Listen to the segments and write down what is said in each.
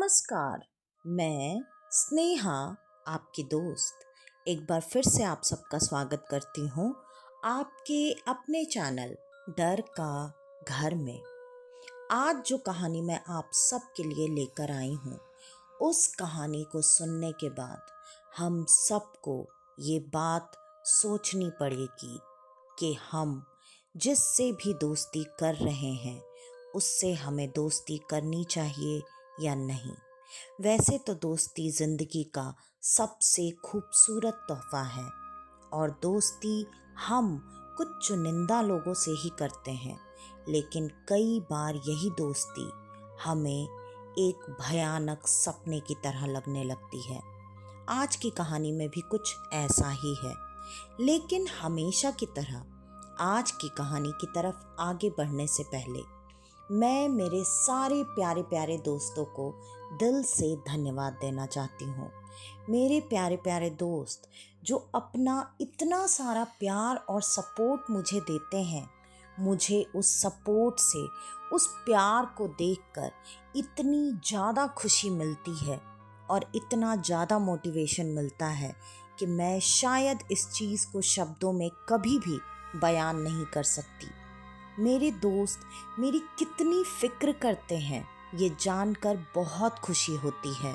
नमस्कार। मैं स्नेहा, आपकी दोस्त, एक बार फिर से आप सबका स्वागत करती हूँ आपके अपने चैनल डर का घर में। आज जो कहानी मैं आप सबके लिए लेकर आई हूँ, उस कहानी को सुनने के बाद हम सबको ये बात सोचनी पड़ेगी कि हम जिससे भी दोस्ती कर रहे हैं उससे हमें दोस्ती करनी चाहिए या नहीं। वैसे तो दोस्ती ज़िंदगी का सबसे खूबसूरत तोहफा है और दोस्ती हम कुछ चुनिंदा लोगों से ही करते हैं, लेकिन कई बार यही दोस्ती हमें एक भयानक सपने की तरह लगने लगती है। आज की कहानी में भी कुछ ऐसा ही है, लेकिन हमेशा की तरह आज की कहानी की तरफ आगे बढ़ने से पहले मैं मेरे सारे प्यारे प्यारे दोस्तों को दिल से धन्यवाद देना चाहती हूँ। मेरे प्यारे प्यारे दोस्त जो अपना इतना सारा प्यार और सपोर्ट मुझे देते हैं, मुझे उस सपोर्ट से, उस प्यार को देखकर इतनी ज़्यादा खुशी मिलती है और इतना ज़्यादा मोटिवेशन मिलता है कि मैं शायद इस चीज़ को शब्दों में कभी भी बयान नहीं कर सकती। मेरे दोस्त मेरी कितनी फ़िक्र करते हैं ये जानकर बहुत खुशी होती है।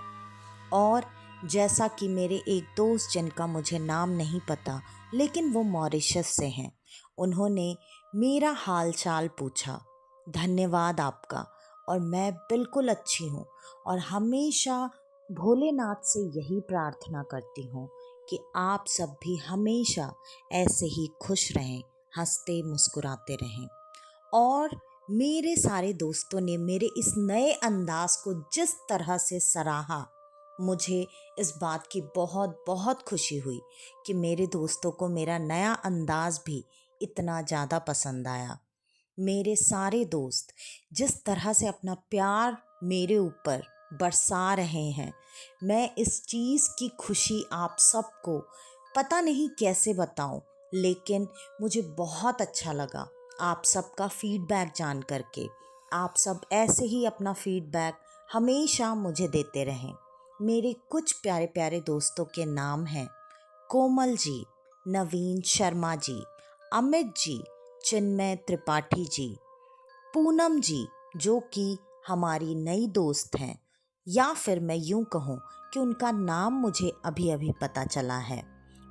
और जैसा कि मेरे एक दोस्त जिनका मुझे नाम नहीं पता लेकिन वो मॉरिशस से हैं, उन्होंने मेरा हाल चाल पूछा। धन्यवाद आपका। और मैं बिल्कुल अच्छी हूँ और हमेशा भोलेनाथ से यही प्रार्थना करती हूँ कि आप सब भी हमेशा ऐसे ही खुश रहें, हंसते मुस्कुराते रहें। और मेरे सारे दोस्तों ने मेरे इस नए अंदाज को जिस तरह से सराहा, मुझे इस बात की बहुत बहुत खुशी हुई कि मेरे दोस्तों को मेरा नया अंदाज भी इतना ज़्यादा पसंद आया। मेरे सारे दोस्त जिस तरह से अपना प्यार मेरे ऊपर बरसा रहे हैं, मैं इस चीज़ की खुशी आप सबको पता नहीं कैसे बताऊं, लेकिन मुझे बहुत अच्छा लगा आप सबका फीडबैक जान करके। आप सब ऐसे ही अपना फीडबैक हमेशा मुझे देते रहें। मेरे कुछ प्यारे प्यारे दोस्तों के नाम हैं कोमल जी, नवीन शर्मा जी, अमित जी, चिन्मय त्रिपाठी जी, पूनम जी जो कि हमारी नई दोस्त हैं, या फिर मैं यूं कहूं कि उनका नाम मुझे अभी अभी पता चला है,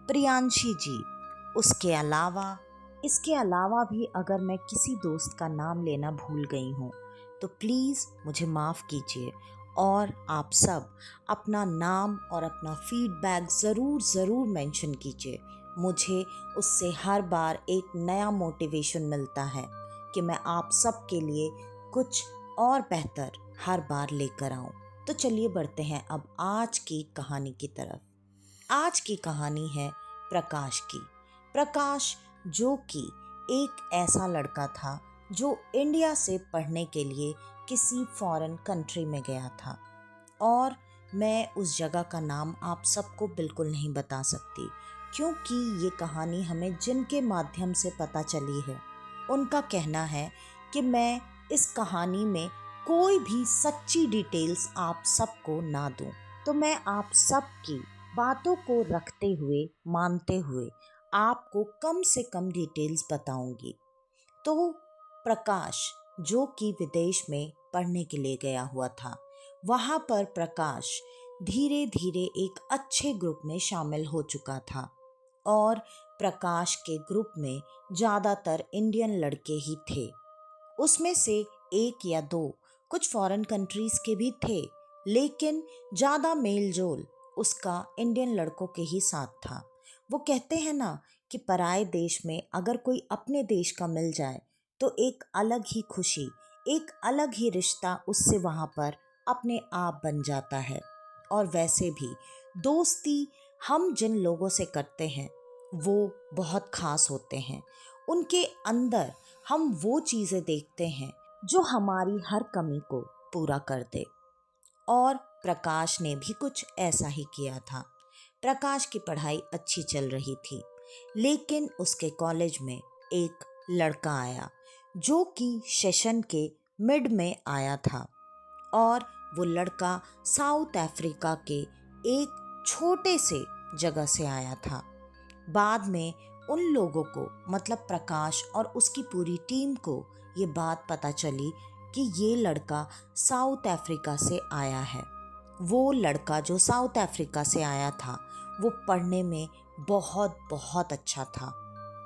प्रियांशी जी। इसके अलावा भी अगर मैं किसी दोस्त का नाम लेना भूल गई हूँ तो प्लीज़ मुझे माफ़ कीजिए। और आप सब अपना नाम और अपना फीडबैक ज़रूर मेंशन कीजिए। मुझे उससे हर बार एक नया मोटिवेशन मिलता है कि मैं आप सब के लिए कुछ और बेहतर हर बार लेकर आऊँ। तो चलिए बढ़ते हैं अब आज की कहानी की तरफ। आज की कहानी है प्रकाश की। प्रकाश जो कि एक ऐसा लड़का था जो इंडिया से पढ़ने के लिए किसी फॉरेन कंट्री में गया था, और मैं उस जगह का नाम आप सबको बिल्कुल नहीं बता सकती, क्योंकि ये कहानी हमें जिनके माध्यम से पता चली है उनका कहना है कि मैं इस कहानी में कोई भी सच्ची डिटेल्स आप सबको ना दूं। तो मैं आप सबकी बातों को रखते हुए, मानते हुए आपको कम से कम डिटेल्स बताऊंगी। तो प्रकाश जो कि विदेश में पढ़ने के लिए गया हुआ था, वहाँ पर प्रकाश धीरे धीरे एक अच्छे ग्रुप में शामिल हो चुका था और प्रकाश के ग्रुप में ज़्यादातर इंडियन लड़के ही थे। उसमें से एक या दो कुछ फॉरेन कंट्रीज़ के भी थे, लेकिन ज़्यादा मेल जोल उसका इंडियन लड़कों के ही साथ था। वो कहते हैं ना कि पराए देश में अगर कोई अपने देश का मिल जाए तो एक अलग ही खुशी, एक अलग ही रिश्ता उससे वहाँ पर अपने आप बन जाता है। और वैसे भी दोस्ती हम जिन लोगों से करते हैं वो बहुत ख़ास होते हैं। उनके अंदर हम वो चीज़ें देखते हैं जो हमारी हर कमी को पूरा कर दे। और प्रकाश ने भी कुछ ऐसा ही किया था। प्रकाश की पढ़ाई अच्छी चल रही थी, लेकिन उसके कॉलेज में एक लड़का आया जो कि सेशन के मिड में आया था, और वो लड़का साउथ अफ्रीका के एक छोटे से जगह से आया था। बाद में उन लोगों को मतलब प्रकाश और उसकी पूरी टीम को ये बात पता चली कि ये लड़का साउथ अफ्रीका से आया है। वो लड़का जो साउथ अफ्रीका से आया था वो पढ़ने में बहुत बहुत अच्छा था।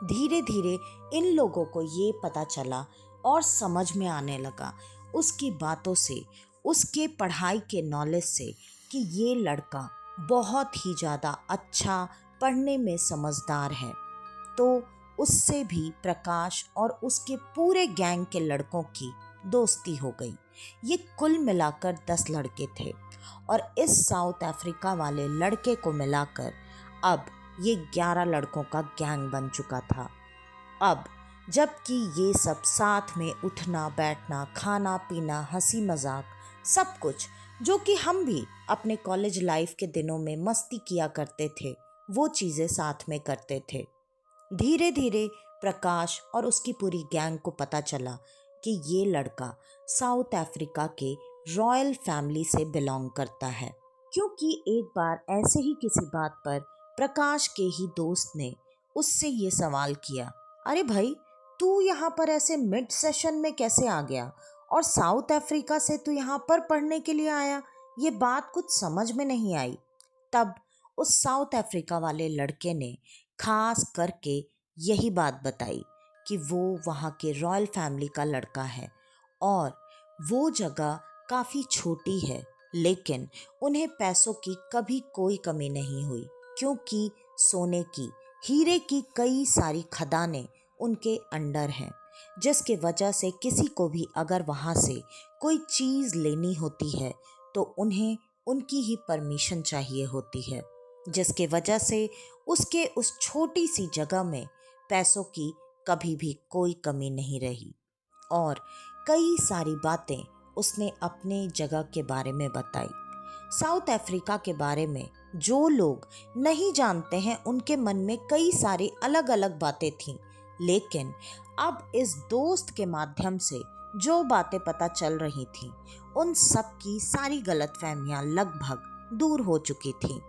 धीरे धीरे इन लोगों को ये पता चला और समझ में आने लगा उसकी बातों से, उसके पढ़ाई के नॉलेज से कि ये लड़का बहुत ही ज़्यादा अच्छा, पढ़ने में समझदार है। तो उससे भी प्रकाश और उसके पूरे गैंग के लड़कों की दोस्ती हो गई। ये कुल मिलाकर 10 लड़के थे और इस साउथ अफ्रीका वाले लड़के को मिलाकर अब ये 11 लड़कों का गैंग बन चुका था। अब जबकि ये सब साथ में उठना बैठना, खाना पीना, हंसी मजाक, सब कुछ जो कि हम भी अपने कॉलेज लाइफ के दिनों में मस्ती किया करते थे, वो चीज़ें साथ में करते थे। धीरे धीरे प्रकाश और उसकी पूरी गैंग को पता चला कि ये लड़का साउथ अफ्रीका के रॉयल फैमिली से बिलोंग करता है। क्योंकि एक बार ऐसे ही किसी बात पर प्रकाश के ही दोस्त ने उससे ये सवाल किया, अरे भाई, तू यहाँ पर ऐसे मिड सेशन में कैसे आ गया और साउथ अफ्रीका से तू यहाँ पर पढ़ने के लिए आया? ये बात कुछ समझ में नहीं आई। तब उस साउथ अफ्रीका वाले लड़के ने खास करके यही बात बताई कि वो वहाँ के रॉयल फैमिली का लड़का है और वो जगह काफ़ी छोटी है, लेकिन उन्हें पैसों की कभी कोई कमी नहीं हुई क्योंकि सोने की, हीरे की कई सारी खदानें उनके अंडर हैं, जिसके वजह से किसी को भी अगर वहाँ से कोई चीज़ लेनी होती है तो उन्हें उनकी ही परमिशन चाहिए होती है, जिसके वजह से उसके उस छोटी सी जगह में पैसों की कभी भी कोई कमी नहीं रही। और कई सारी बातें उसने अपने जगह के बारे में बताई। साउथ अफ्रीका के बारे में जो लोग नहीं जानते हैं उनके मन में कई सारी अलग अलग बातें थीं, लेकिन अब इस दोस्त के माध्यम से जो बातें पता चल रही थीं उन सब की सारी गलतफहमियां लगभग दूर हो चुकी थीं।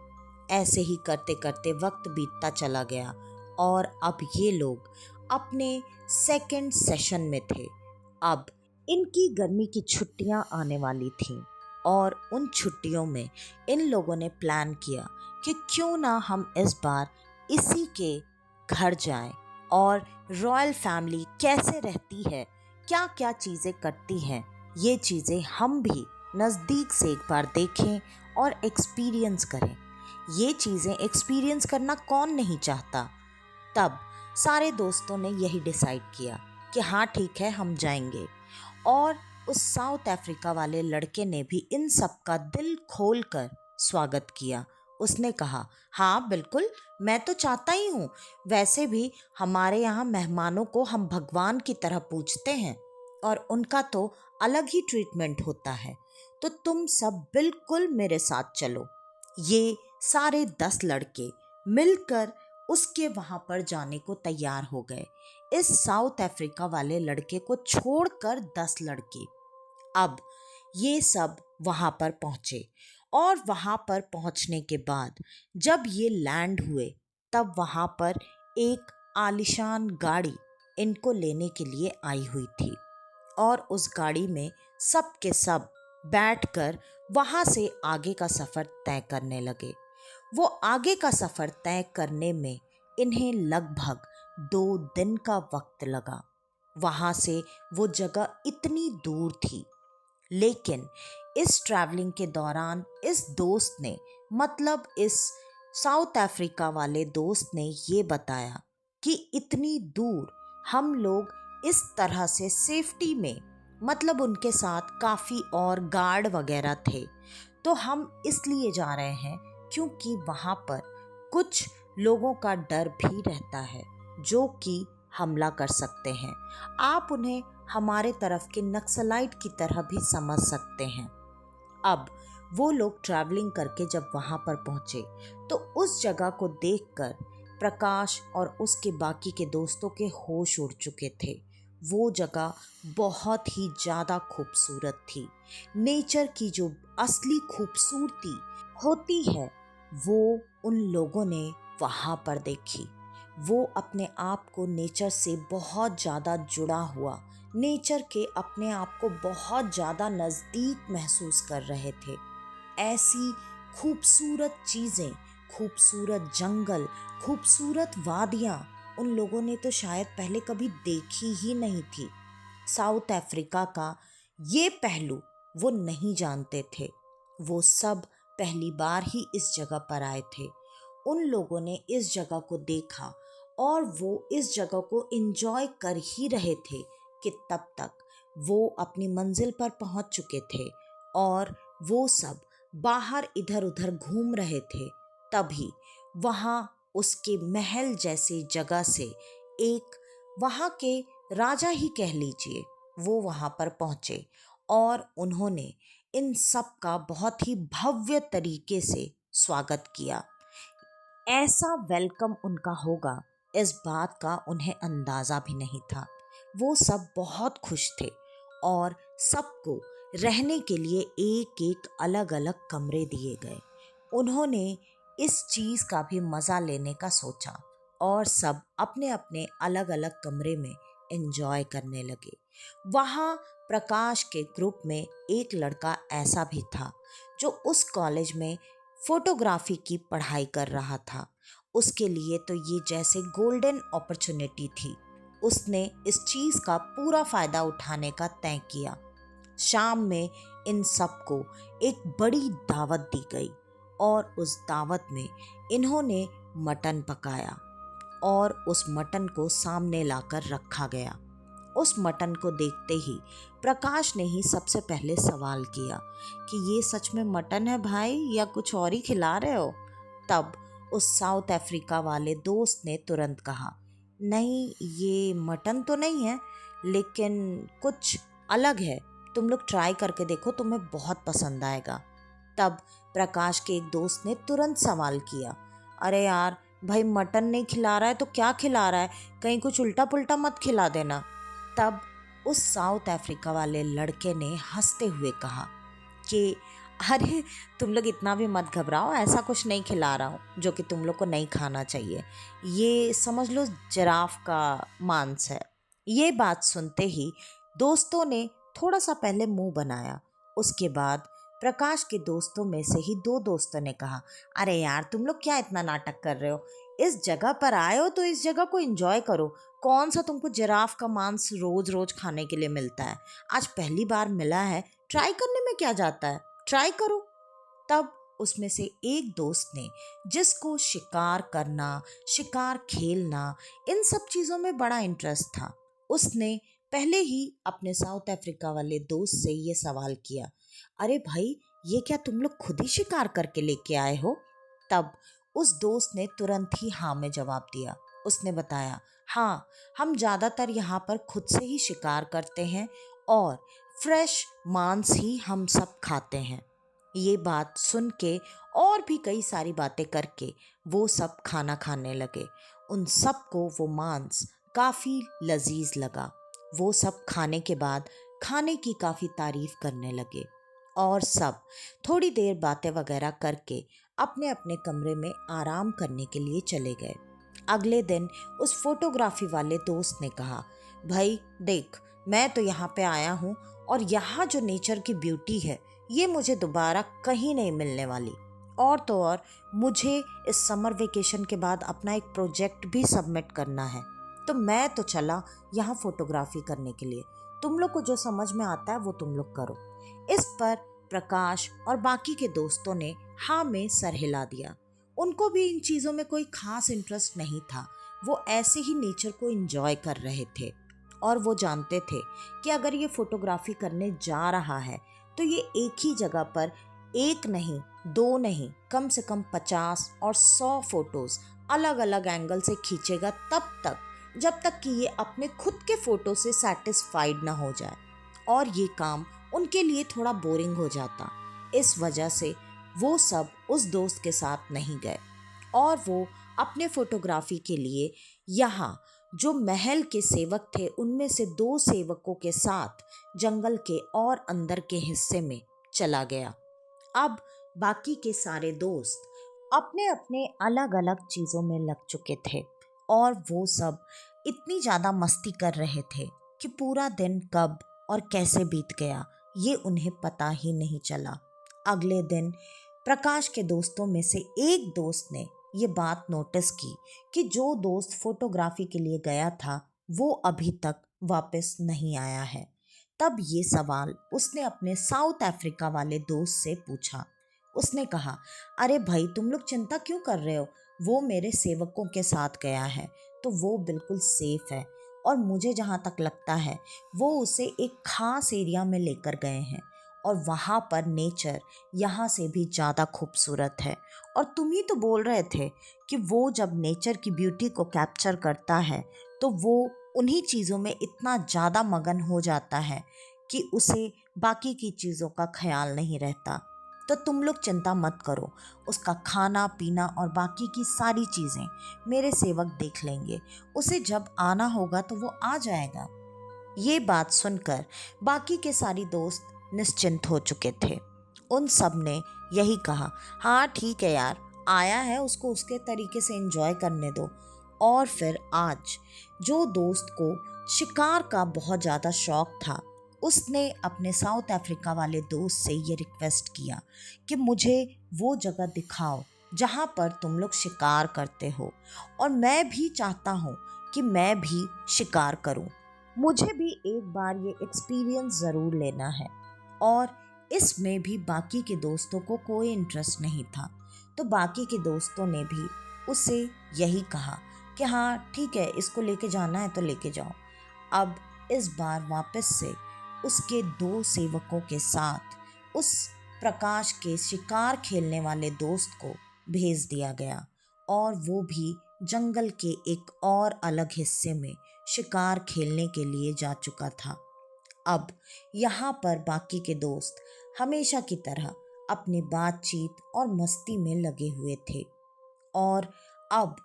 ऐसे ही करते करते वक्त बीतता चला गया और अब ये लोग अपने सेकंड सेशन में थे। अब इनकी गर्मी की छुट्टियां आने वाली थीं और उन छुट्टियों में इन लोगों ने प्लान किया कि क्यों ना हम इस बार इसी के घर जाएं और रॉयल फैमिली कैसे रहती है, क्या क्या चीज़ें करती हैं, ये चीज़ें हम भी नज़दीक से एक बार देखें और एक्सपीरियंस करें। ये चीज़ें एक्सपीरियंस करना कौन नहीं चाहता। तब सारे दोस्तों ने यही डिसाइड किया कि हाँ ठीक है, हम जाएंगे। और उस साउथ अफ्रीका वाले लड़के ने भी इन सब का दिल खोल कर स्वागत किया। उसने कहा, हाँ बिल्कुल, मैं तो चाहता ही हूँ। वैसे भी हमारे यहाँ मेहमानों को हम भगवान की तरह पूजते हैं और उनका तो अलग ही ट्रीटमेंट होता है। तो तुम सब बिल्कुल मेरे साथ चलो। ये सारे 10 लड़के मिलकर उसके वहाँ पर जाने को तैयार हो गए। इस साउथ अफ्रीका वाले लड़के को छोड़कर 10 लड़के। अब ये सब वहाँ पर पहुँचे और वहाँ पर पहुँचने के बाद जब ये लैंड हुए तब वहाँ पर एक आलीशान गाड़ी इनको लेने के लिए आई हुई थी और उस गाड़ी में सब के सब बैठकर वहाँ से आगे का सफ़र तय करने लगे। वो आगे का सफ़र तय करने में इन्हें लगभग 2 दिन का वक्त लगा। वहाँ से वो जगह इतनी दूर थी, लेकिन इस ट्रैवलिंग के दौरान इस दोस्त ने मतलब इस साउथ अफ्रीका वाले दोस्त ने ये बताया कि इतनी दूर हम लोग इस तरह से सेफ्टी में, मतलब उनके साथ काफ़ी और गार्ड वगैरह थे, तो हम इसलिए जा रहे हैं क्योंकि वहाँ पर कुछ लोगों का डर भी रहता है जो कि हमला कर सकते हैं। आप उन्हें हमारे तरफ के नक्सलाइट की तरह भी समझ सकते हैं। अब वो लोग ट्रैवलिंग करके जब वहाँ पर पहुँचे तो उस जगह को देखकर प्रकाश और उसके बाकी के दोस्तों के होश उड़ चुके थे। वो जगह बहुत ही ज़्यादा खूबसूरत थी। नेचर की जो असली खूबसूरती होती है वो उन लोगों ने वहाँ पर देखी। वो अपने आप को नेचर से बहुत ज़्यादा जुड़ा हुआ, नेचर के अपने आप को बहुत ज़्यादा नज़दीक महसूस कर रहे थे। ऐसी खूबसूरत चीज़ें, खूबसूरत जंगल, खूबसूरत वादियाँ उन लोगों ने तो शायद पहले कभी देखी ही नहीं थी। साउथ अफ्रीका का ये पहलू वो नहीं जानते थे। वो सब पहली बार ही इस जगह पर आए थे। उन लोगों ने इस जगह को देखा और वो इस जगह को एंजॉय कर ही रहे थे कि तब तक वो अपनी मंजिल पर पहुंच चुके थे और वो सब बाहर इधर उधर घूम रहे थे। तभी वहाँ उसके महल जैसी जगह से एक, वहाँ के राजा ही कह लीजिए, वो वहाँ पर पहुँचे और उन्होंने इन सब का बहुत ही भव्य तरीके से स्वागत किया। ऐसा वेलकम उनका होगा इस बात का उन्हें अंदाज़ा भी नहीं था। वो सब बहुत खुश थे और सबको रहने के लिए एक एक अलग अलग कमरे दिए गए। उन्होंने इस चीज़ का भी मज़ा लेने का सोचा और सब अपने अपने अलग अलग कमरे में एंजॉय करने लगे। वहाँ प्रकाश के ग्रुप में एक लड़का ऐसा भी था जो उस कॉलेज में फोटोग्राफी की पढ़ाई कर रहा था। उसके लिए तो ये जैसे गोल्डन अपॉर्चुनिटी थी। उसने इस चीज़ का पूरा फ़ायदा उठाने का तय किया। शाम में इन सबको एक बड़ी दावत दी गई और उस दावत में इन्होंने मटन पकाया और उस मटन को सामने लाकर रखा गया। उस मटन को देखते ही प्रकाश ने ही सबसे पहले सवाल किया कि ये सच में मटन है भाई या कुछ और ही खिला रहे हो? तब उस साउथ अफ्रीका वाले दोस्त ने तुरंत कहा, नहीं ये मटन तो नहीं है, लेकिन कुछ अलग है, तुम लोग ट्राई करके देखो, तुम्हें बहुत पसंद आएगा। तब प्रकाश के एक दोस्त ने तुरंत सवाल किया, अरे यार भाई मटन नहीं खिला रहा है तो क्या खिला रहा है, कहीं कुछ उल्टा पुल्टा मत खिला देना। तब उस साउथ अफ्रीका वाले लड़के ने हंसते हुए कहा कि अरे तुम लोग इतना भी मत घबराओ, ऐसा कुछ नहीं खिला रहा हूँ जो कि तुम लोग को नहीं खाना चाहिए, ये समझ लो जिराफ का मांस है। ये बात सुनते ही दोस्तों ने थोड़ा सा पहले मुंह बनाया। उसके बाद प्रकाश के दोस्तों में से ही दो दोस्तों ने कहा, अरे यार तुम लोग क्या इतना नाटक कर रहे हो, इस जगह पर आए हो तो इस जगह को एंजॉय करो। कौन सा तुमको जिराफ का मांस रोज रोज खाने के लिए मिलता है, आज पहली बार मिला है, ट्राई करने में क्या जाता है, ट्राई करो। तब उसमें से एक दोस्त ने, जिसको शिकार करना, शिकार खेलना, इन सब चीज़ों में बड़ा इंटरेस्ट था, उसने पहले ही अपने साउथ अफ्रीका वाले दोस्त से ये सवाल किया, अरे भाई ये क्या तुम लोग खुद ही शिकार करके लेके आए हो? तब उस दोस्त ने तुरंत ही हाँ में जवाब दिया। उसने बताया, हाँ हम ज़्यादातर यहाँ पर खुद से ही शिकार करते हैं और फ्रेश मांस ही हम सब खाते हैं। ये बात सुन के और भी कई सारी बातें करके वो सब खाना खाने लगे। उन सबको वो मांस काफ़ी लजीज लगा। वो सब खाने के बाद खाने की काफ़ी तारीफ करने लगे और सब थोड़ी देर बातें वगैरह करके अपने अपने कमरे में आराम करने के लिए चले गए। अगले दिन उस फोटोग्राफी वाले दोस्त ने कहा, भाई देख मैं तो यहाँ पे आया हूँ और यहाँ जो नेचर की ब्यूटी है ये मुझे दोबारा कहीं नहीं मिलने वाली। और तो और मुझे इस समर वेकेशन के बाद अपना एक प्रोजेक्ट भी सबमिट करना है, तो मैं तो चला यहाँ फोटोग्राफी करने के लिए। तुम लोग को जो समझ में आता है वो तुम लोग करो। इस पर प्रकाश और बाकी के दोस्तों ने हाँ में सर हिला दिया। उनको भी इन चीज़ों में कोई खास इंटरेस्ट नहीं था। वो ऐसे ही नेचर को एंजॉय कर रहे थे और वो जानते थे कि अगर ये फोटोग्राफी करने जा रहा है तो ये एक ही जगह पर एक नहीं, दो नहीं, कम से कम 50 और 100 फोटोज अलग अलग एंगल से खींचेगा, तब तक जब तक कि ये अपने खुद के फोटो से सेटिस्फाइड ना हो जाए और ये काम उनके लिए थोड़ा बोरिंग हो जाता। इस वजह से वो सब उस दोस्त के साथ नहीं गए और वो अपने फोटोग्राफी के लिए यहाँ जो महल के सेवक थे उनमें से दो सेवकों के साथ जंगल के और अंदर के हिस्से में चला गया। अब बाकी के सारे दोस्त अपने अपने अलग अलग चीज़ों में लग चुके थे और वो सब इतनी ज़्यादा मस्ती कर रहे थे कि पूरा दिन कब और कैसे बीत गया ये उन्हें पता ही नहीं चला। अगले दिन प्रकाश के दोस्तों में से एक दोस्त ने ये बात नोटिस की कि जो दोस्त फोटोग्राफी के लिए गया था वो अभी तक वापस नहीं आया है। तब ये सवाल उसने अपने साउथ अफ्रीका वाले दोस्त से पूछा। उसने कहा, अरे भाई तुम लोग चिंता क्यों कर रहे हो, वो मेरे सेवकों के साथ गया है तो वो बिल्कुल सेफ है और मुझे जहाँ तक लगता है वो उसे एक खास एरिया में लेकर गए हैं और वहाँ पर नेचर यहाँ से भी ज़्यादा खूबसूरत है। और तुम ही तो बोल रहे थे कि वो जब नेचर की ब्यूटी को कैप्चर करता है तो वो उन्हीं चीज़ों में इतना ज़्यादा मगन हो जाता है कि उसे बाकी की चीज़ों का ख्याल नहीं रहता। तो तुम लोग चिंता मत करो, उसका खाना पीना और बाकी की सारी चीज़ें मेरे सेवक देख लेंगे, उसे जब आना होगा तो वो आ जाएगा। ये बात सुनकर बाकी के सारी दोस्त निश्चिंत हो चुके थे। उन सब ने यही कहा, हाँ ठीक है यार, आया है उसको उसके तरीके से एंजॉय करने दो। और फिर आज जो दोस्त को शिकार का बहुत ज़्यादा शौक था उसने अपने साउथ अफ्रीका वाले दोस्त से ये रिक्वेस्ट किया कि मुझे वो जगह दिखाओ जहाँ पर तुम लोग शिकार करते हो और मैं भी चाहता हूँ कि मैं भी शिकार करूँ। मुझे भी एक बार ये एक्सपीरियंस ज़रूर लेना है। और इसमें भी बाकी के दोस्तों को कोई इंटरेस्ट नहीं था, तो बाकी के दोस्तों ने भी उसे यही कहा कि हाँ ठीक है, इसको लेके जाना है तो लेके जाओ। अब इस बार वापस से उसके दो सेवकों के साथ उस प्रकाश के शिकार खेलने वाले दोस्त को भेज दिया गया और वो भी जंगल के एक और अलग हिस्से में शिकार खेलने के लिए जा चुका था। अब यहाँ पर बाकी के दोस्त हमेशा की तरह अपनी बातचीत और मस्ती में लगे हुए थे और अब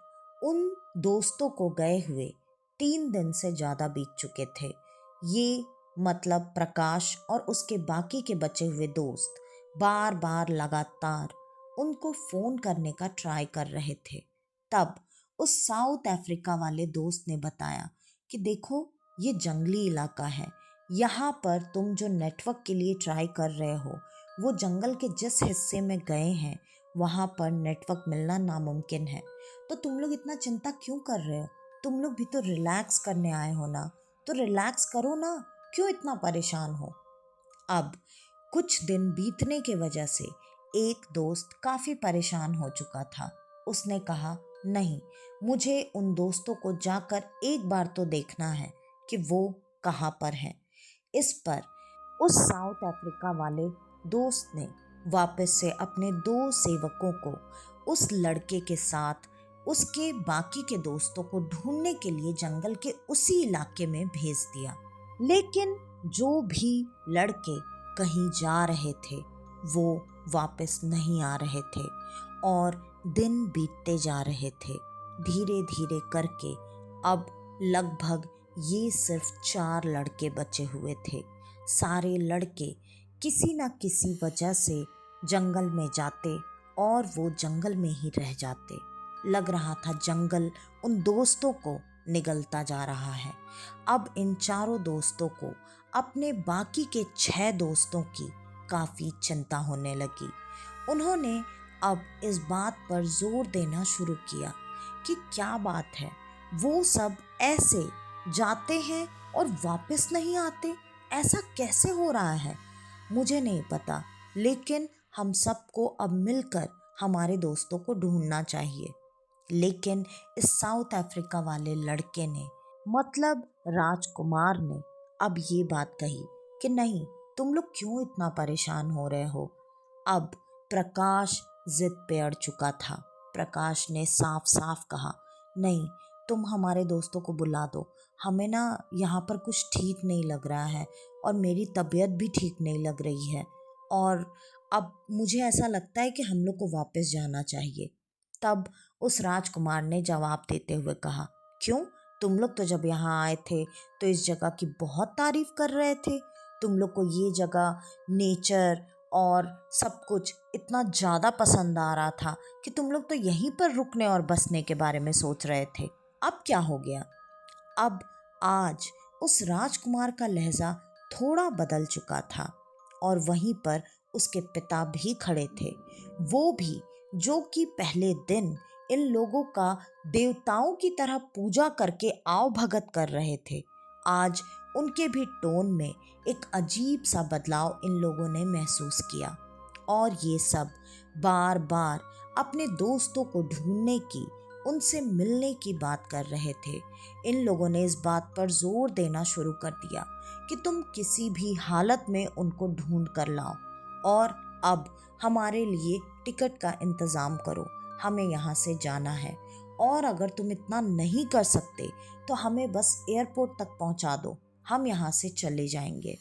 उन दोस्तों को गए हुए 3 दिन से ज़्यादा बीत चुके थे। ये मतलब प्रकाश और उसके बाकी के बचे हुए दोस्त बार बार लगातार उनको फ़ोन करने का ट्राई कर रहे थे। तब उस साउथ अफ्रीका वाले दोस्त ने बताया कि देखो ये जंगली इलाका है, यहाँ पर तुम जो नेटवर्क के लिए ट्राई कर रहे हो वो जंगल के जिस हिस्से में गए हैं वहाँ पर नेटवर्क मिलना नामुमकिन है। तो तुम लोग इतना चिंता क्यों कर रहे हो, तुम लोग भी तो रिलैक्स करने आए हो ना, तो रिलैक्स करो ना, क्यों इतना परेशान हो। अब कुछ दिन बीतने के वजह से एक दोस्त काफ़ी परेशान हो चुका था। उसने कहा, नहीं, मुझे उन दोस्तों को जाकर एक बार तो देखना है कि वो कहाँ पर हैं। इस पर उस साउथ अफ्रीका वाले दोस्त ने वापस से अपने दो सेवकों को उस लड़के के साथ उसके बाकी के दोस्तों को ढूंढने के लिए जंगल के उसी इलाके में भेज दिया। लेकिन जो भी लड़के कहीं जा रहे थे वो वापस नहीं आ रहे थे और दिन बीतते जा रहे थे। धीरे धीरे करके अब लगभग ये सिर्फ 4 लड़के बचे हुए थे। सारे लड़के किसी न किसी वजह से जंगल में जाते और वो जंगल में ही रह जाते। लग रहा था जंगल उन दोस्तों को निगलता जा रहा है। अब इन चारों दोस्तों को अपने बाकी के 6 दोस्तों की काफ़ी चिंता होने लगी। उन्होंने अब इस बात पर जोर देना शुरू किया कि क्या बात है, वो सब ऐसे जाते हैं और वापस नहीं आते, ऐसा कैसे हो रहा है, मुझे नहीं पता, लेकिन हम सबको अब मिलकर हमारे दोस्तों को ढूंढना चाहिए। लेकिन इस साउथ अफ्रीका वाले लड़के ने, मतलब राजकुमार ने, अब ये बात कही कि नहीं, तुम लोग क्यों इतना परेशान हो रहे हो। अब प्रकाश जिद पे अड़ चुका था। प्रकाश ने साफ साफ कहा, नहीं, तुम हमारे दोस्तों को बुला दो, हमें ना यहाँ पर कुछ ठीक नहीं लग रहा है और मेरी तबीयत भी ठीक नहीं लग रही है और अब मुझे ऐसा लगता है कि हम लोग को वापस जाना चाहिए। तब उस राजकुमार ने जवाब देते हुए कहा, क्यों, तुम लोग तो जब यहाँ आए थे तो इस जगह की बहुत तारीफ कर रहे थे। तुम लोग को ये जगह, नेचर और सब कुछ इतना ज़्यादा पसंद आ रहा था कि तुम लोग तो यहीं पर रुकने और बसने के बारे में सोच रहे थे। अब क्या हो गया? अब आज उस राजकुमार का लहजा थोड़ा बदल चुका था और वहीं पर उसके पिता भी खड़े थे। वो भी जो कि पहले दिन इन लोगों का देवताओं की तरह पूजा करके आओ भगत कर रहे थे, आज उनके भी टोन में एक अजीब सा बदलाव इन लोगों ने महसूस किया। और ये सब बार बार अपने दोस्तों को ढूंढने की, उनसे मिलने की बात कर रहे थे। इन लोगों ने इस बात पर जोर देना शुरू कर दिया कि तुम किसी भी हालत में उनको ढूंढ कर लाओ और अब हमारे लिए टिकट का इंतज़ाम करो, हमें यहाँ से जाना है। और अगर तुम इतना नहीं कर सकते तो हमें बस एयरपोर्ट तक पहुँचा दो, हम यहाँ से चले जाएंगे।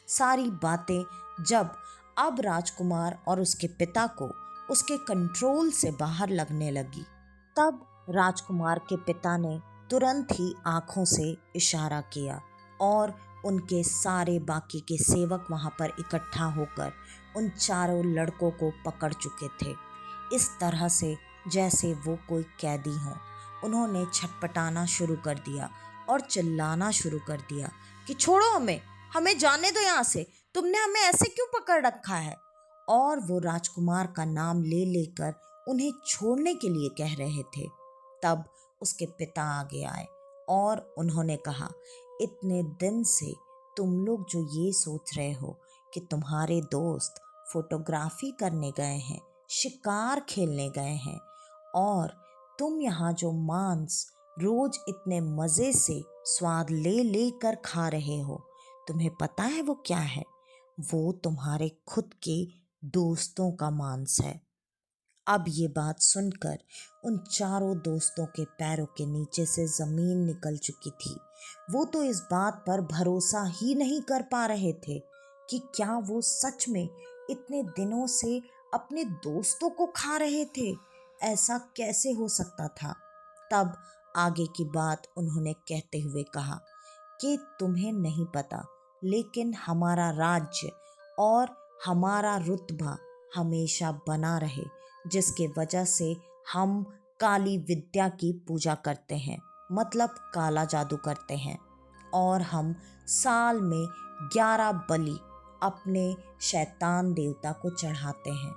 सारी बातें जब अब राजकुमार और उसके पिता को उसके कंट्रोल से बाहर लगने लगी, तब राजकुमार के पिता ने तुरंत ही आंखों से इशारा किया और उनके सारे बाकी के सेवक वहां पर इकट्ठा होकर उन चारों लड़कों को पकड़ चुके थे, इस तरह से जैसे वो कोई कैदी हो। उन्होंने छटपटाना शुरू कर दिया और चिल्लाना शुरू कर दिया कि छोड़ो हमें, हमें जाने दो यहाँ से, तुमने हमें ऐसे क्यों पकड़ रखा है। और वो राजकुमार का नाम ले लेकर उन्हें छोड़ने के लिए कह रहे थे। तब उसके पिता आगे आए और उन्होंने कहा, इतने दिन से तुम लोग जो ये सोच रहे हो कि तुम्हारे दोस्त फोटोग्राफी करने गए हैं, शिकार खेलने गए हैं और तुम यहाँ जो मांस रोज इतने मज़े से स्वाद ले लेकर खा रहे हो, तुम्हें पता है वो क्या है? वो तुम्हारे खुद के दोस्तों का मांस है। अब ये बात सुनकर उन चारों दोस्तों के पैरों के नीचे से ज़मीन निकल चुकी थी। वो तो इस बात पर भरोसा ही नहीं कर पा रहे थे कि क्या वो सच में इतने दिनों से अपने दोस्तों को खा रहे थे। ऐसा कैसे हो सकता था? तब आगे की बात उन्होंने कहते हुए कहा कि तुम्हें नहीं पता, लेकिन हमारा राज्य और हमारा रुतबा हमेशा बना रहे, जिसके वजह से हम काली विद्या की पूजा करते हैं, मतलब काला जादू करते हैं। और हम साल में 11 बलि अपने शैतान देवता को चढ़ाते हैं,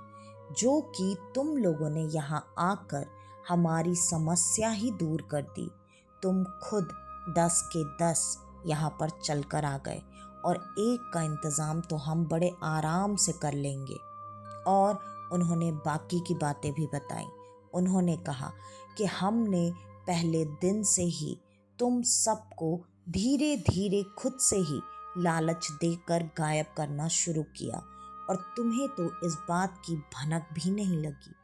जो कि तुम लोगों ने यहाँ आकर हमारी समस्या ही दूर कर दी। तुम खुद 10 के 10 यहाँ पर चल कर आ गए और एक का इंतज़ाम तो हम बड़े आराम से कर लेंगे। और उन्होंने बाकी की बातें भी बताई। उन्होंने कहा कि हमने पहले दिन से ही तुम सबको धीरे धीरे खुद से ही लालच देकर गायब करना शुरू किया और तुम्हें तो इस बात की भनक भी नहीं लगी।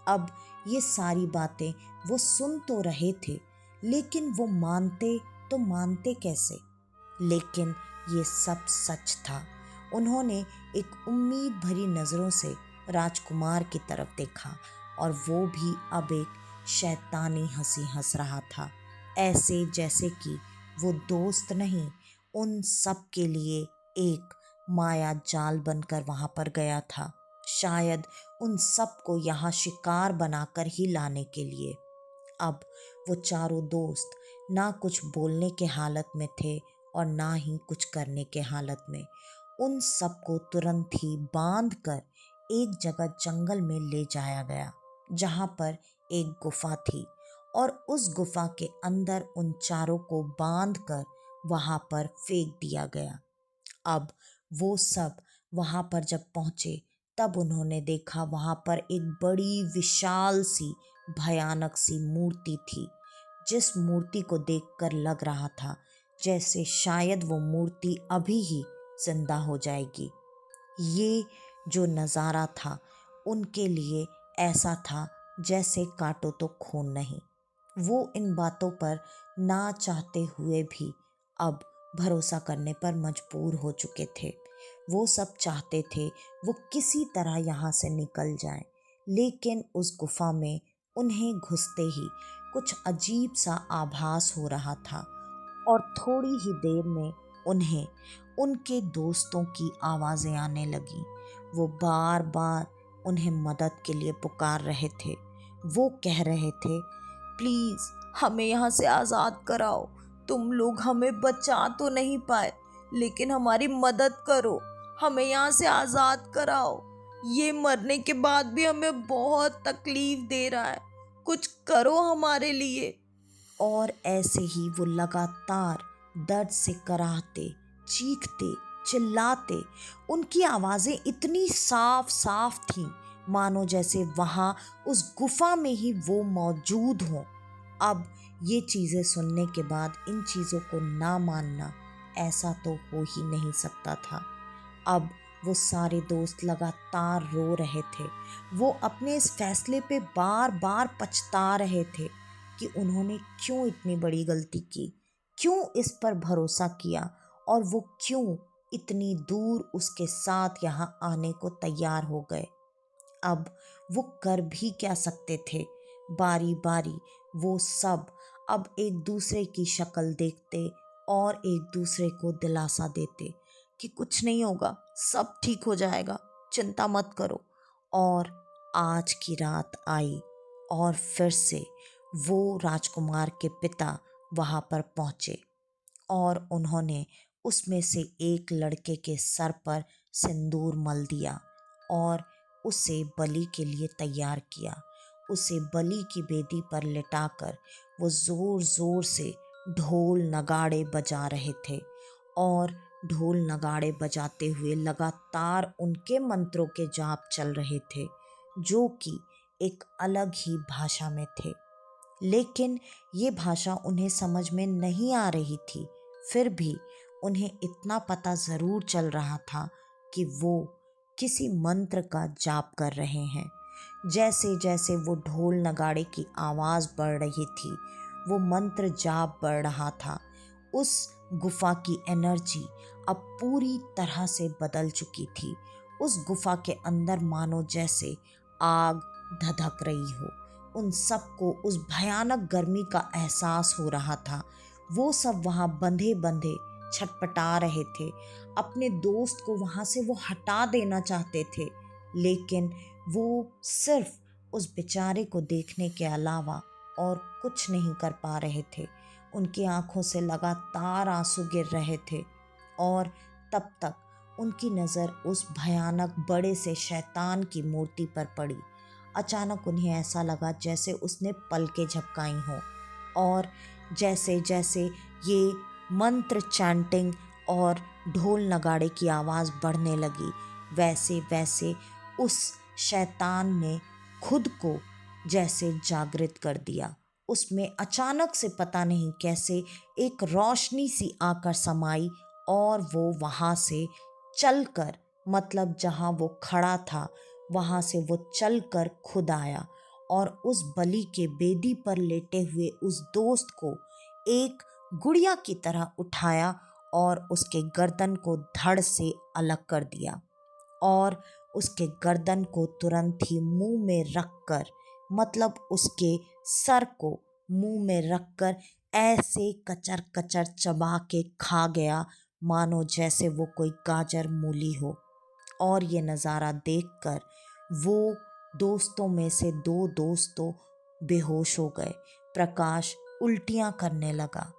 अब ये सारी बातें वो सुन तो रहे थे, लेकिन वो मानते कैसे? लेकिन ये सब सच था। उन्होंने एक उम्मीद भरी नज़रों से राजकुमार की तरफ देखा और वो भी अब एक शैतानी हंसी हंस रहा था, ऐसे जैसे कि वो दोस्त नहीं, उन सब के लिए एक माया जाल बनकर वहाँ पर गया था, शायद उन सब को यहाँ शिकार बनाकर ही लाने के लिए। अब वो चारों दोस्त ना कुछ बोलने के हालत में थे और ना ही कुछ करने के हालत में। उन सबको तुरंत ही बांध कर एक जगह जंगल में ले जाया गया, जहाँ पर एक गुफा थी और उस गुफा के अंदर उन चारों को बांध कर वहाँ पर फेंक दिया गया। अब वो सब वहाँ पर जब पहुँचे तब उन्होंने देखा वहाँ पर एक बड़ी विशाल सी भयानक सी मूर्ति थी, जिस मूर्ति को देखकर लग रहा था जैसे शायद वो मूर्ति अभी ही जिंदा हो जाएगी। ये जो नज़ारा था उनके लिए ऐसा था जैसे काटो तो खून नहीं। वो इन बातों पर ना चाहते हुए भी अब भरोसा करने पर मजबूर हो चुके थे। वो सब चाहते थे वो किसी तरह यहाँ से निकल जाएं, लेकिन उस गुफा में उन्हें घुसते ही कुछ अजीब सा आभास हो रहा था और थोड़ी ही देर में उन्हें उनके दोस्तों की आवाज़ें आने लगी। वो बार बार उन्हें मदद के लिए पुकार रहे थे। वो कह रहे थे, प्लीज़ हमें यहाँ से आज़ाद कराओ। तुम लोग हमें बचा तो नहीं पाए, लेकिन हमारी मदद करो। हमें यहाँ से आज़ाद कराओ। ये मरने के बाद भी हमें बहुत तकलीफ दे रहा है। कुछ करो हमारे लिए। और ऐसे ही वो लगातार दर्द से कराहते, चीखते, चिल्लाते। उनकी आवाज़ें इतनी साफ साफ थीं मानो जैसे वहाँ उस गुफा में ही वो मौजूद हों। अब ये चीज़ें सुनने के बाद इन चीज़ों को ना मानना ऐसा तो हो ही नहीं सकता था। अब वो सारे दोस्त लगातार रो रहे थे। वो अपने इस फैसले पे बार बार पछता रहे थे कि उन्होंने क्यों इतनी बड़ी गलती की, क्यों इस पर भरोसा किया और वो क्यों इतनी दूर उसके साथ यहाँ आने को तैयार हो गए। अब वो कर भी क्या सकते थे। बारी बारी वो सब अब एक दूसरे की शक्ल देखते और एक दूसरे को दिलासा देते कि कुछ नहीं होगा, सब ठीक हो जाएगा, चिंता मत करो। और आज की रात आई और फिर से वो राजकुमार के पिता वहाँ पर पहुँचे और उन्होंने उसमें से एक लड़के के सर पर सिंदूर मल दिया और उसे बलि के लिए तैयार किया। उसे बलि की बेदी पर लिटाकर वो ज़ोर ज़ोर से ढोल नगाड़े बजा रहे थे और ढोल नगाड़े बजाते हुए लगातार उनके मंत्रों के जाप चल रहे थे, जो कि एक अलग ही भाषा में थे। लेकिन ये भाषा उन्हें समझ में नहीं आ रही थी। फिर भी उन्हें इतना पता ज़रूर चल रहा था कि वो किसी मंत्र का जाप कर रहे हैं। जैसे जैसे वो ढोल नगाड़े की आवाज़ बढ़ रही थी, वो मंत्र जाप बढ़ रहा था। उस गुफा की एनर्जी अब पूरी तरह से बदल चुकी थी। उस गुफा के अंदर मानो जैसे आग धधक रही हो। उन सबको उस भयानक गर्मी का एहसास हो रहा था। वो सब वहाँ बंधे बंधे छटपटा रहे थे। अपने दोस्त को वहाँ से वो हटा देना चाहते थे, लेकिन वो सिर्फ उस बेचारे को देखने के अलावा और कुछ नहीं कर पा रहे थे। उनकी आंखों से लगातार आंसू गिर रहे थे और तब तक उनकी नज़र उस भयानक बड़े से शैतान की मूर्ति पर पड़ी। अचानक उन्हें ऐसा लगा जैसे उसने पलकें झपकाई हों और जैसे जैसे ये मंत्र चैंटिंग और ढोल नगाड़े की आवाज़ बढ़ने लगी, वैसे वैसे उस शैतान ने खुद को जैसे जागृत कर दिया। उसमें अचानक से पता नहीं कैसे एक रोशनी सी आकर समाई और वो वहाँ से चलकर, मतलब जहाँ वो खड़ा था वहाँ से वो चलकर खुद आया और उस बलि के बेदी पर लेटे हुए उस दोस्त को एक गुड़िया की तरह उठाया और उसके गर्दन को धड़ से अलग कर दिया और उसके गर्दन को तुरंत ही मुंह में रखकर, मतलब उसके सर को मुंह में रखकर ऐसे कचर कचर चबा के खा गया मानो जैसे वो कोई गाजर मूली हो। और ये नज़ारा देखकर वो दोस्तों में से दो दोस्तों बेहोश हो गए। प्रकाश उल्टियाँ करने लगा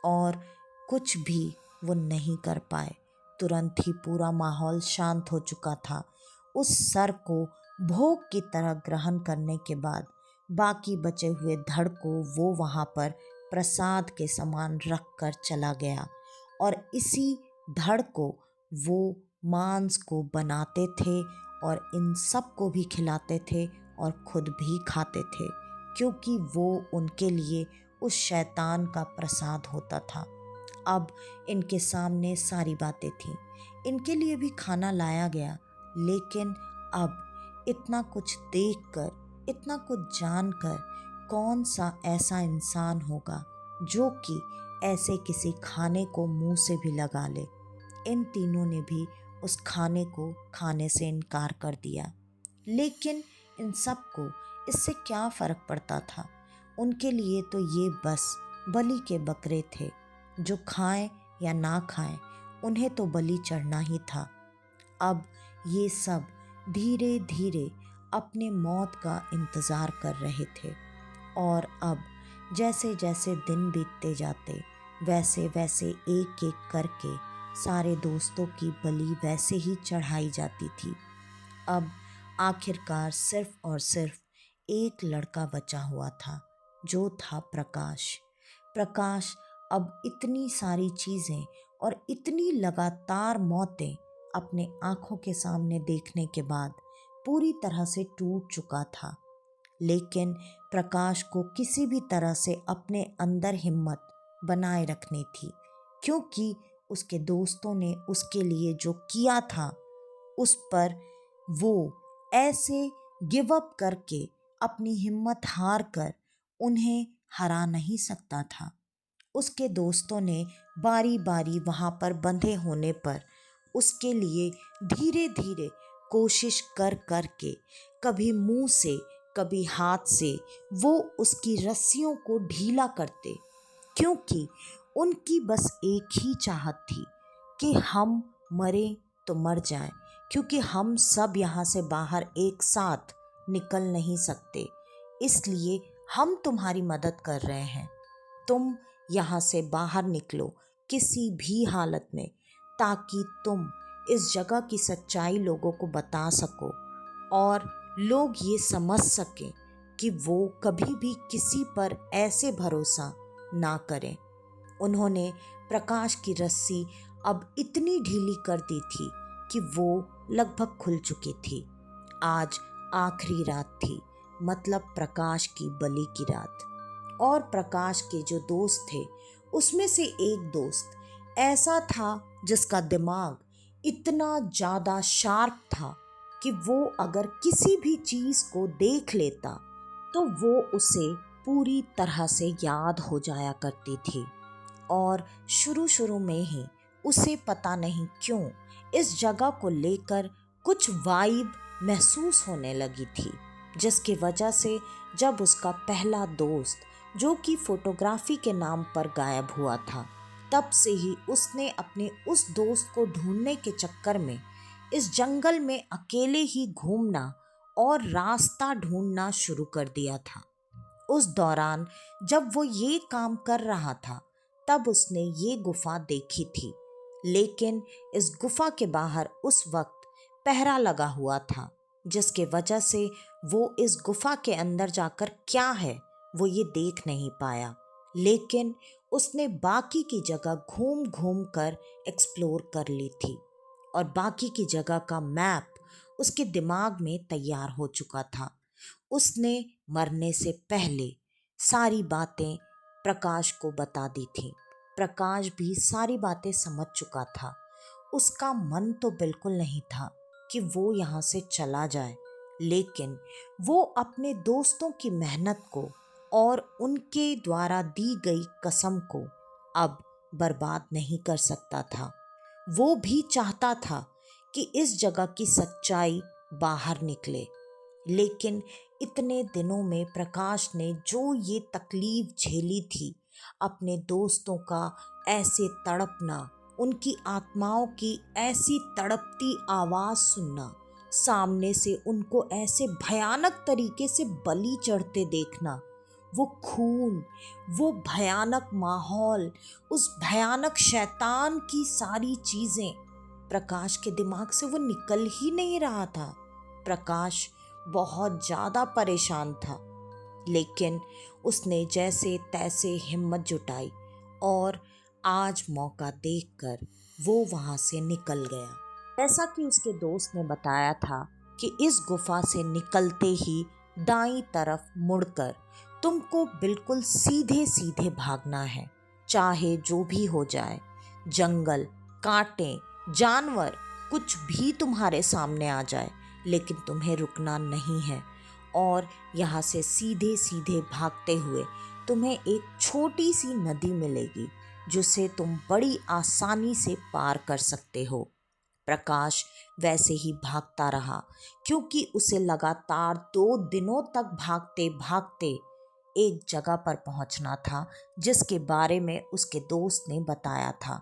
और कुछ भी वो नहीं कर पाए। तुरंत ही पूरा माहौल शांत हो चुका था। उस सर को भोग की तरह ग्रहण करने के बाद बाकी बचे हुए धड़ को वो वहाँ पर प्रसाद के समान रख कर चला गया और इसी धड़ को वो मांस को बनाते थे और इन सब को भी खिलाते थे और खुद भी खाते थे, क्योंकि वो उनके लिए उस शैतान का प्रसाद होता था। अब इनके सामने सारी बातें थीं। इनके लिए भी खाना लाया गया, लेकिन अब इतना कुछ देखकर, इतना कुछ जानकर कौन सा ऐसा इंसान होगा जो कि ऐसे किसी खाने को मुंह से भी लगा ले। इन तीनों ने भी उस खाने को खाने से इनकार कर दिया। लेकिन इन सब को इससे क्या फ़र्क पड़ता था। उनके लिए तो ये बस बलि के बकरे थे, जो खाएं या ना खाएं उन्हें तो बलि चढ़ना ही था। अब ये सब धीरे धीरे अपने मौत का इंतज़ार कर रहे थे, और अब जैसे जैसे दिन बीतते जाते वैसे वैसे एक एक करके सारे दोस्तों की बलि वैसे ही चढ़ाई जाती थी। अब आखिरकार सिर्फ और सिर्फ एक लड़का बचा हुआ था, जो था प्रकाश। प्रकाश अब इतनी सारी चीज़ें और इतनी लगातार मौतें अपने आँखों के सामने देखने के बाद पूरी तरह से टूट चुका था। लेकिन प्रकाश को किसी भी तरह से अपने अंदर हिम्मत बनाए रखनी थी, क्योंकि उसके दोस्तों ने उसके लिए जो किया था उस पर वो ऐसे गिव अप करके अपनी हिम्मत हार कर उन्हें हरा नहीं सकता था। उसके दोस्तों ने बारी बारी वहाँ पर बंधे होने पर उसके लिए धीरे धीरे कोशिश कर कर के, कभी मुंह से कभी हाथ से, वो उसकी रस्सियों को ढीला करते, क्योंकि उनकी बस एक ही चाहत थी कि हम मरे तो मर जाएं, क्योंकि हम सब यहाँ से बाहर एक साथ निकल नहीं सकते। इसलिए हम तुम्हारी मदद कर रहे हैं, तुम यहाँ से बाहर निकलो किसी भी हालत में, ताकि तुम इस जगह की सच्चाई लोगों को बता सको और लोग ये समझ सकें कि वो कभी भी किसी पर ऐसे भरोसा ना करें। उन्होंने प्रकाश की रस्सी अब इतनी ढीली कर दी थी कि वो लगभग खुल चुकी थी। आज आखिरी रात थी, मतलब प्रकाश की बलि की रात। और प्रकाश के जो दोस्त थे उसमें से एक दोस्त ऐसा था जिसका दिमाग इतना ज़्यादा शार्प था कि वो अगर किसी भी चीज़ को देख लेता तो वो उसे पूरी तरह से याद हो जाया करती थी। और शुरू शुरू में ही उसे पता नहीं क्यों इस जगह को लेकर कुछ वाइब महसूस होने लगी थी, जिसकी वजह से जब उसका पहला दोस्त, जो कि फोटोग्राफी के नाम पर गायब हुआ था, तब से ही उसने अपने उस दोस्त को ढूंढने के चक्कर में इस जंगल में अकेले ही घूमना और रास्ता ढूंढना शुरू कर दिया था। उस दौरान जब वो ये काम कर रहा था तब उसने ये गुफा देखी थी, लेकिन इस गुफा के बाहर उस वक्त पहरा लगा हुआ था, जिसके वजह से वो इस गुफा के अंदर जाकर क्या है वो ये देख नहीं पाया। लेकिन उसने बाकी की जगह घूम घूम कर एक्सप्लोर कर ली थी और बाकी की जगह का मैप उसके दिमाग में तैयार हो चुका था। उसने मरने से पहले सारी बातें प्रकाश को बता दी थी। प्रकाश भी सारी बातें समझ चुका था। उसका मन तो बिल्कुल नहीं था कि वो यहाँ से चला जाए, लेकिन वो अपने दोस्तों की मेहनत को और उनके द्वारा दी गई कसम को अब बर्बाद नहीं कर सकता था। वो भी चाहता था कि इस जगह की सच्चाई बाहर निकले, लेकिन इतने दिनों में प्रकाश ने जो ये तकलीफ झेली थी, अपने दोस्तों का ऐसे तड़पना, उनकी आत्माओं की ऐसी तड़पती आवाज़ सुनना, सामने से उनको ऐसे भयानक तरीके से बलि चढ़ते देखना, वो खून, वो भयानक माहौल, उस भयानक शैतान की सारी चीज़ें प्रकाश के दिमाग से वो निकल ही नहीं रहा था। प्रकाश बहुत ज़्यादा परेशान था, लेकिन उसने जैसे तैसे हिम्मत जुटाई और आज मौका देखकर वो वहाँ से निकल गया। जैसा कि उसके दोस्त ने बताया था कि इस गुफा से निकलते ही दाईं तरफ मुड़कर तुमको बिल्कुल सीधे सीधे भागना है, चाहे जो भी हो जाए, जंगल, कांटे, जानवर, कुछ भी तुम्हारे सामने आ जाए, लेकिन तुम्हें रुकना नहीं है। और यहाँ से सीधे सीधे भागते हुए तुम्हें एक छोटी सी नदी मिलेगी, जिसे तुम बड़ी आसानी से पार कर सकते हो। प्रकाश वैसे ही भागता रहा, क्योंकि उसे लगातार 2 दिनों तक भागते भागते एक जगह पर पहुंचना था जिसके बारे में उसके दोस्त ने बताया था।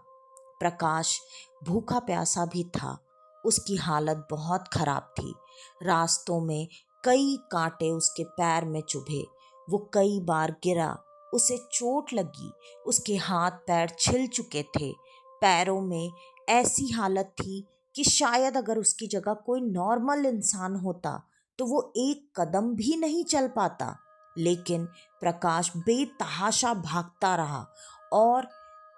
प्रकाश भूखा प्यासा भी था। उसकी हालत बहुत खराब थी। रास्तों में कई कांटे उसके पैर में चुभे। वो कई बार गिरा, उसे चोट लगी। उसके हाथ पैर छिल चुके थे। पैरों में ऐसी हालत थी कि शायद अगर उसकी जगह कोई नॉर्मल इंसान होता तो वो एक कदम भी नहीं चल पाता। लेकिन प्रकाश बेतहाशा भागता रहा और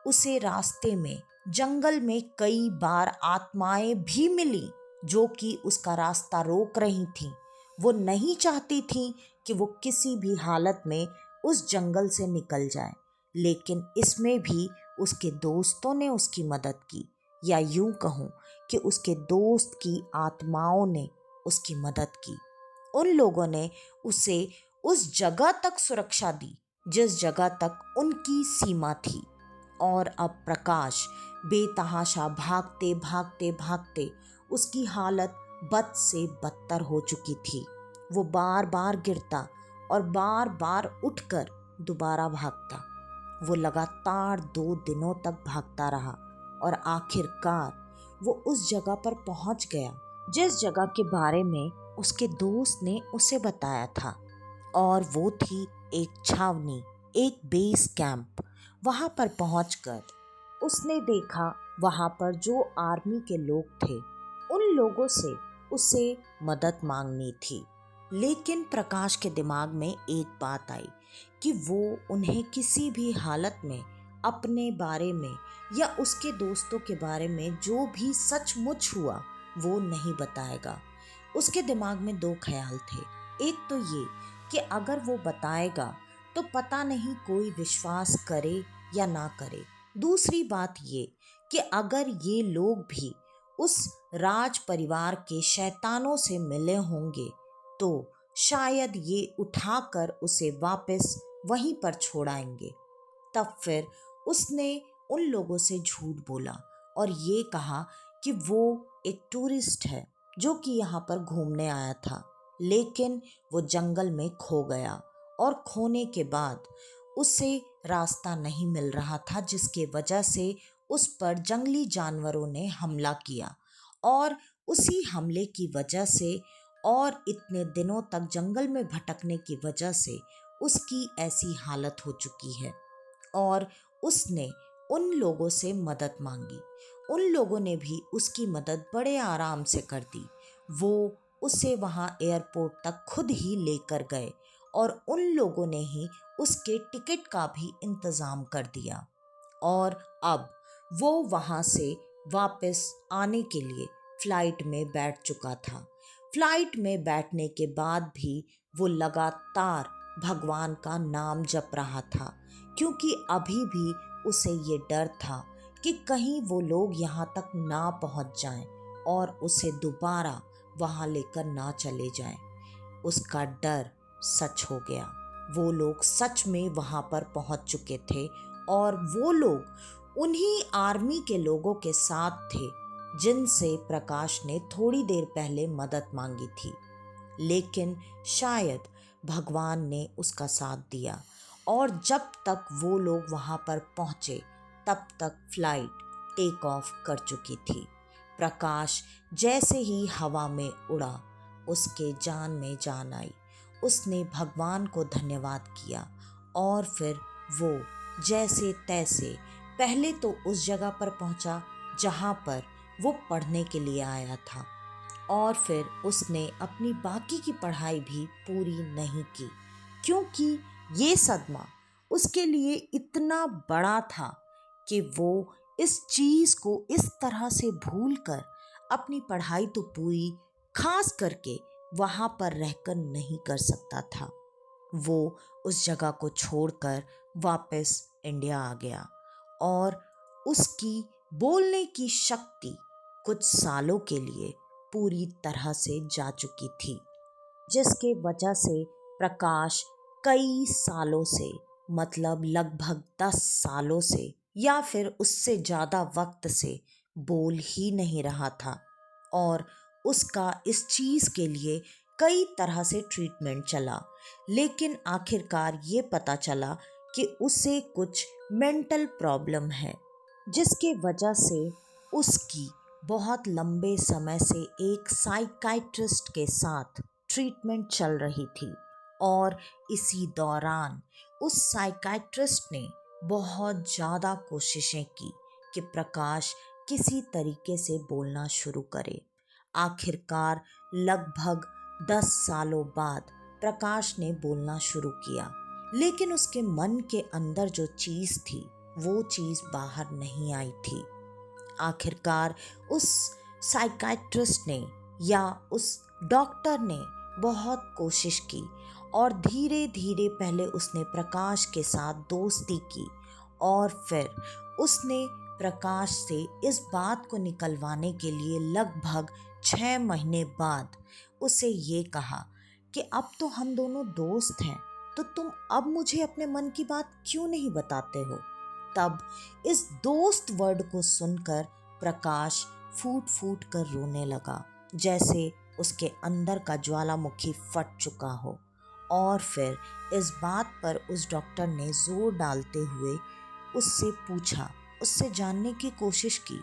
उसे रास्ते में जंगल में कई बार आत्माएं भी मिली जो कि उसका रास्ता रोक रही थीं। वो नहीं चाहती थी कि वो किसी भी हालत में उस जंगल से निकल जाए, लेकिन इसमें भी उसके दोस्तों ने उसकी मदद की, या यूं कहूँ कि उसके दोस्त की आत्माओं ने उसकी मदद की। उन लोगों ने उसे उस जगह तक सुरक्षा दी जिस जगह तक उनकी सीमा थी। और अब प्रकाश बेतहाशा भागते भागते भागते उसकी हालत बद से बदतर हो चुकी थी। वो बार बार गिरता और बार बार उठकर दोबारा भागता। वो लगातार 2 दिनों तक भागता रहा और आखिरकार वो उस जगह पर पहुंच गया जिस जगह के बारे में उसके दोस्त ने उसे बताया था। और वो थी एक छावनी, एक बेस कैंप। वहां पर पहुंचकर उसने देखा वहां पर जो आर्मी के लोग थे उन लोगों से उसे मदद मांगनी थी। लेकिन प्रकाश के दिमाग में एक बात आई कि वो उन्हें किसी भी हालत में अपने बारे में या उसके दोस्तों के बारे में जो भी सचमुच हुआ वो नहीं बताएगा। उसके दिमाग में 2 ख्याल थे। एक तो ये कि अगर वो बताएगा तो पता नहीं कोई विश्वास करे या ना करे। दूसरी बात ये कि अगर ये लोग भी उस राज परिवार के शैतानों से मिले होंगे तो शायद ये उठाकर उसे वापस वहीं पर छोड़ाएंगे। तब फिर उसने उन लोगों से झूठ बोला और ये कहा कि वो एक टूरिस्ट है जो कि यहाँ पर घूमने आया था, लेकिन वो जंगल में खो गया और खोने के बाद उसे रास्ता नहीं मिल रहा था, जिसके वजह से उस पर जंगली जानवरों ने हमला किया। और उसी हमले की वजह से और इतने दिनों तक जंगल में भटकने की वजह से उसकी ऐसी हालत हो चुकी है। और उसने उन लोगों से मदद मांगी। उन लोगों ने भी उसकी मदद बड़े आराम से कर दी। वो उसे वहाँ एयरपोर्ट तक खुद ही लेकर गए और उन लोगों ने ही उसके टिकट का भी इंतज़ाम कर दिया। और अब वो वहाँ से वापस आने के लिए फ्लाइट में बैठ चुका था। फ्लाइट में बैठने के बाद भी वो लगातार भगवान का नाम जप रहा था, क्योंकि अभी भी उसे ये डर था कि कहीं वो लोग यहाँ तक ना पहुँच जाएं और उसे दोबारा वहाँ लेकर ना चले जाएं। उसका डर सच हो गया। वो लोग सच में वहाँ पर पहुँच चुके थे और वो लोग उन्हीं आर्मी के लोगों के साथ थे जिनसे प्रकाश ने थोड़ी देर पहले मदद मांगी थी। लेकिन शायद भगवान ने उसका साथ दिया और जब तक वो लोग वहाँ पर पहुँचे तब तक फ्लाइट टेक ऑफ कर चुकी थी। प्रकाश जैसे ही हवा में उड़ा उसके जान में जान आई। उसने भगवान को धन्यवाद किया और फिर वो जैसे तैसे पहले तो उस जगह पर पहुंचा जहां पर वो पढ़ने के लिए आया था, और फिर उसने अपनी बाकी की पढ़ाई भी पूरी नहीं की, क्योंकि ये सदमा उसके लिए इतना बड़ा था कि वो इस चीज़ को इस तरह से भूलकर अपनी पढ़ाई तो पूरी, खास करके वहाँ पर रहकर नहीं कर सकता था। वो उस जगह को छोड़कर वापस इंडिया आ गया और उसकी बोलने की शक्ति कुछ सालों के लिए पूरी तरह से जा चुकी थी, जिसके वजह से प्रकाश कई सालों से, मतलब लगभग 10 सालों से या फिर उससे ज़्यादा वक्त से बोल ही नहीं रहा था। और उसका इस चीज़ के लिए कई तरह से ट्रीटमेंट चला, लेकिन आखिरकार ये पता चला कि उसे कुछ मेंटल प्रॉब्लम है, जिसके वजह से उसकी बहुत लंबे समय से एक साइकाइट्रिस्ट के साथ ट्रीटमेंट चल रही थी। और इसी दौरान उस साइकाइट्रिस्ट ने बहुत ज़्यादा कोशिशें की कि प्रकाश किसी तरीके से बोलना शुरू करे। आखिरकार लगभग 10 सालों बाद प्रकाश ने बोलना शुरू किया, लेकिन उसके मन के अंदर जो चीज़ थी वो चीज़ बाहर नहीं आई थी। आखिरकार उस साइकाइट्रिस्ट ने या उस डॉक्टर ने बहुत कोशिश की और धीरे धीरे पहले उसने प्रकाश के साथ दोस्ती की और फिर उसने प्रकाश से इस बात को निकलवाने के लिए लगभग 6 महीने बाद उसे ये कहा कि अब तो हम दोनों दोस्त हैं, तो तुम अब मुझे अपने मन की बात क्यों नहीं बताते हो। तब इस दोस्त वर्ड को सुनकर प्रकाश फूट फूट कर रोने लगा, जैसे उसके अंदर का ज्वालामुखी फट चुका हो। और फिर इस बात पर उस डॉक्टर ने जोर डालते हुए उससे पूछा, उससे जानने की कोशिश की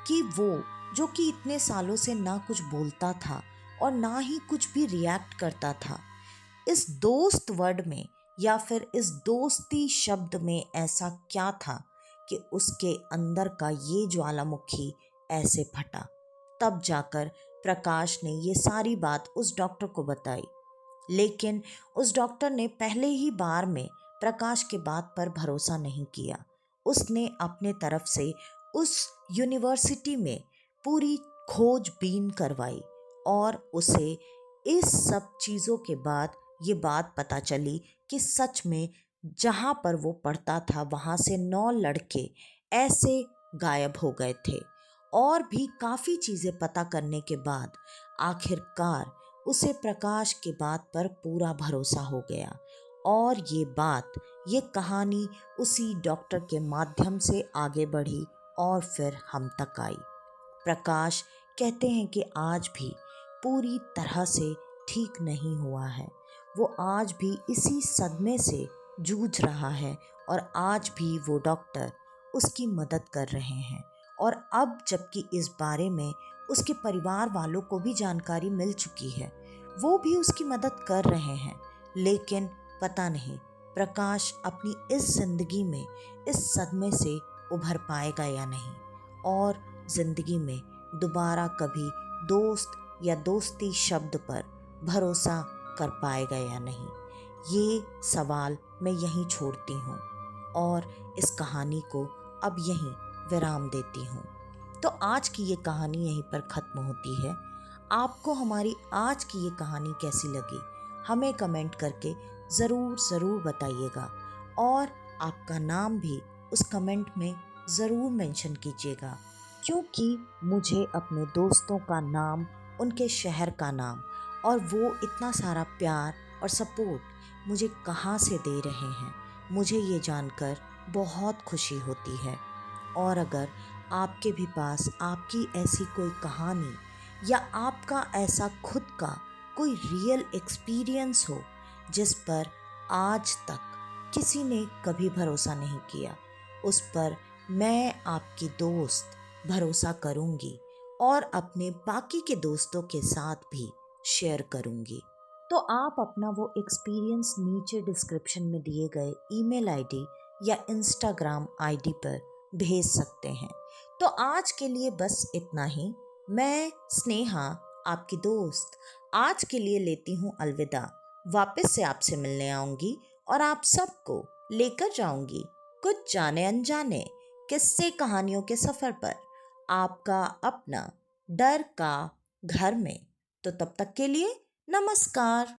कि वो जो कि इतने सालों से ना कुछ बोलता था और ना ही कुछ भी रिएक्ट करता था, इस दोस्त वर्ड में या फिर इस दोस्ती शब्द में ऐसा क्या था कि उसके अंदर का ये ज्वालामुखी ऐसे फटा। तब जाकर प्रकाश ने ये सारी बात उस डॉक्टर को बताई, लेकिन उस डॉक्टर ने पहले ही बार में प्रकाश के बात पर भरोसा नहीं किया। उसने अपने तरफ से उस यूनिवर्सिटी में पूरी खोजबीन करवाई और उसे इस सब चीज़ों के बाद ये बात पता चली कि सच में जहाँ पर वो पढ़ता था वहाँ से 9 लड़के ऐसे गायब हो गए थे। और भी काफ़ी चीज़ें पता करने के बाद आखिरकार उसे प्रकाश के बात पर पूरा भरोसा हो गया और ये कहानी उसी डॉक्टर के माध्यम से आगे बढ़ी और फिर हम तक आई। प्रकाश कहते हैं कि आज भी पूरी तरह से ठीक नहीं हुआ है। वो आज भी इसी सदमे से जूझ रहा है और आज भी वो डॉक्टर उसकी मदद कर रहे हैं। और अब जबकि इस बारे में उसके परिवार वालों को भी जानकारी मिल चुकी है, वो भी उसकी मदद कर रहे हैं, लेकिन पता नहीं प्रकाश अपनी इस जिंदगी में इस सदमे से उभर पाएगा या नहीं और जिंदगी में दोबारा कभी दोस्त या दोस्ती शब्द पर भरोसा कर पाएगा या नहीं। ये सवाल मैं यहीं छोड़ती हूँ और इस कहानी को अब यहीं विराम देती हूँ। तो आज की ये कहानी यहीं पर ख़त्म होती है। आपको हमारी आज की ये कहानी कैसी लगी हमें कमेंट करके ज़रूर बताइएगा और आपका नाम भी उस कमेंट में ज़रूर मेंशन कीजिएगा, क्योंकि मुझे अपने दोस्तों का नाम, उनके शहर का नाम और वो इतना सारा प्यार और सपोर्ट मुझे कहाँ से दे रहे हैं, मुझे ये जानकर बहुत खुशी होती है। और अगर आपके भी पास आपकी ऐसी कोई कहानी या आपका ऐसा खुद का कोई रियल एक्सपीरियंस हो जिस पर आज तक किसी ने कभी भरोसा नहीं किया, उस पर मैं आपकी दोस्त भरोसा करूंगी और अपने बाकी के दोस्तों के साथ भी शेयर करूंगी। तो आप अपना वो एक्सपीरियंस नीचे डिस्क्रिप्शन में दिए गए ईमेल आईडी या इंस्टाग्राम आईडी पर भेज सकते हैं। तो आज के लिए बस इतना ही। मैं स्नेहा, आपकी दोस्त, आज के लिए लेती हूँ अलविदा। वापस से आपसे मिलने आऊँगी और आप सबको लेकर जाऊँगी कुछ जाने अनजाने किस्से कहानियों के सफ़र पर, आपका अपना डर का घर में। तो तब तक के लिए नमस्कार।